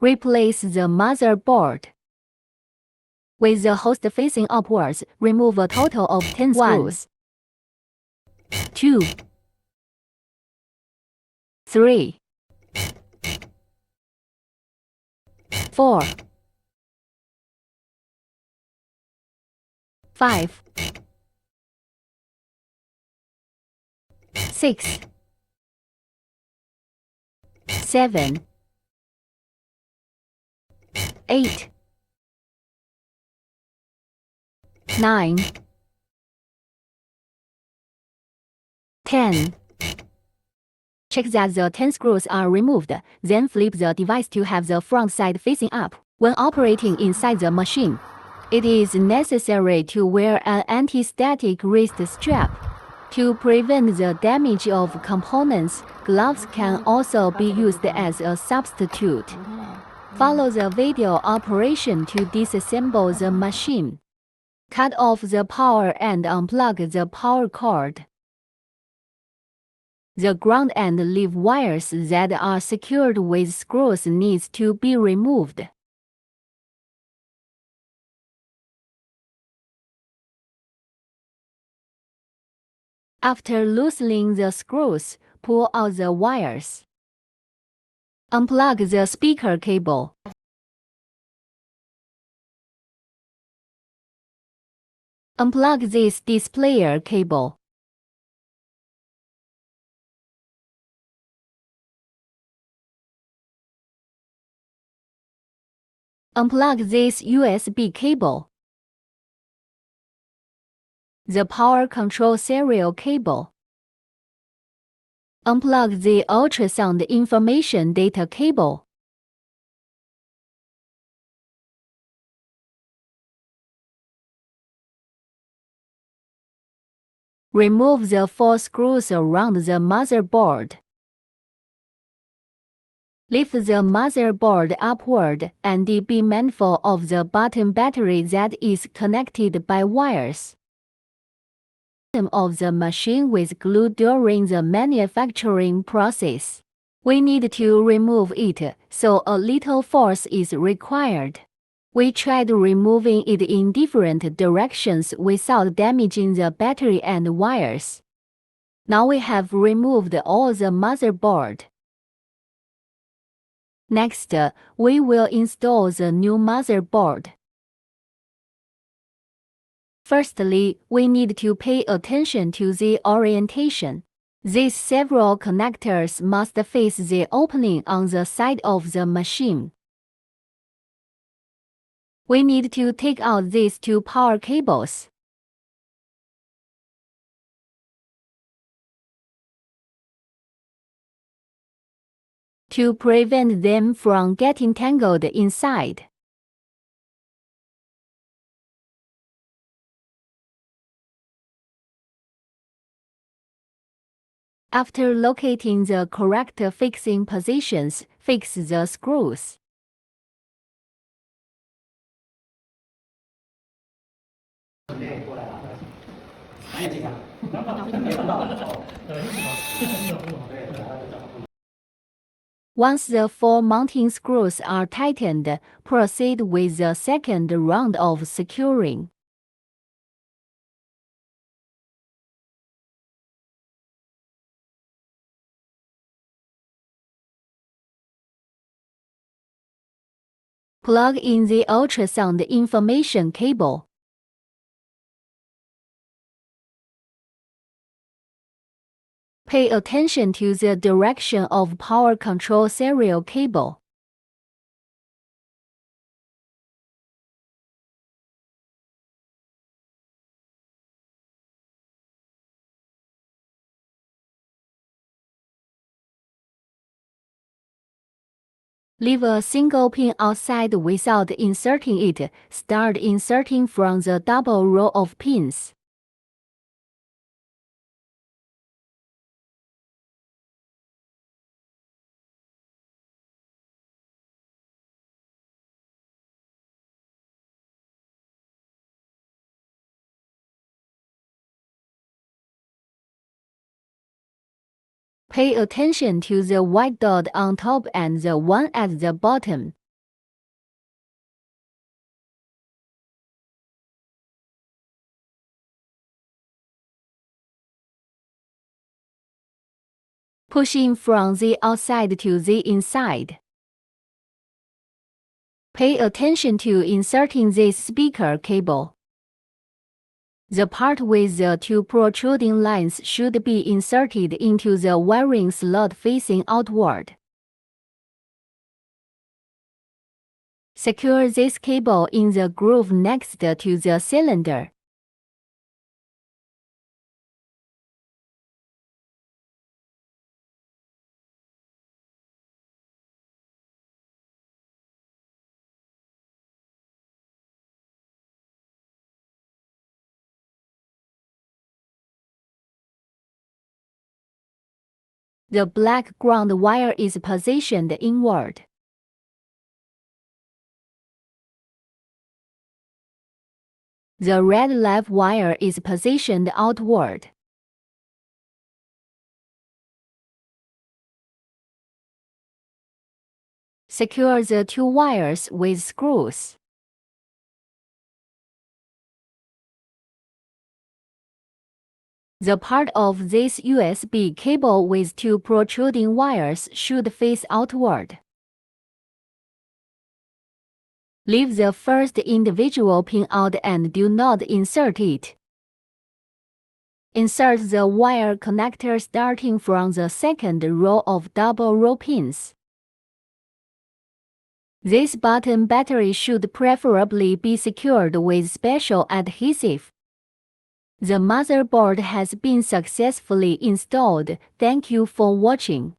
Replace the motherboard. With the host facing upwards, remove a total of 10 screws. 2, 3, 4, 5, 6, 7, 8, 9, 10. Check that the 10 screws are removed, then flip the device to have the front side facing up. When operating inside the machine, it is necessary to wear an anti-static wrist strap. To prevent the damage of components, gloves can also be used as a substitute. Follow the video operation to disassemble the machine. Cut off the power and unplug the power cord. The ground and leaf wires that are secured with screws needs to be removed. After loosening the screws, pull out the wires. Unplug the speaker cable. Unplug this displayer cable. Unplug this USB cable. The power control serial cable. Unplug the ultrasound information data cable. Remove the 4 screws around the motherboard. Lift the motherboard upward and be mindful of the bottom battery that is connected by wires. Of the machine with glue during the manufacturing process. We need to remove it, so a little force is required. We tried removing it in different directions without damaging the battery and wires. Now we have removed all the motherboard. Next, we will install the new motherboard. Firstly, we need to pay attention to the orientation. These several connectors must face the opening on the side of the machine. We need to take out these 2 power cables. To prevent them from getting tangled inside. After locating the correct fixing positions, fix the screws. Once the 4 mounting screws are tightened, proceed with the second round of securing. Plug in the ultrasound information cable. Pay attention to the direction of power control serial cable. Leave a single pin outside without inserting it. Start inserting from the double row of pins. Pay attention to the white dot on top and the one at the bottom. pushing from the outside to the inside. Pay attention to inserting this speaker cable. The part with the two protruding lines should be inserted into the wiring slot facing outward. Secure this cable in the groove next to the cylinder. The black ground wire is positioned inward. The red live wire is positioned outward. Secure the two wires with screws. The part of this USB cable with two protruding wires should face outward. Leave the first individual pin out and do not insert it. Insert the wire connector starting from the second row of double row pins. This button battery should preferably be secured with special adhesive. The motherboard has been successfully installed. Thank you for watching.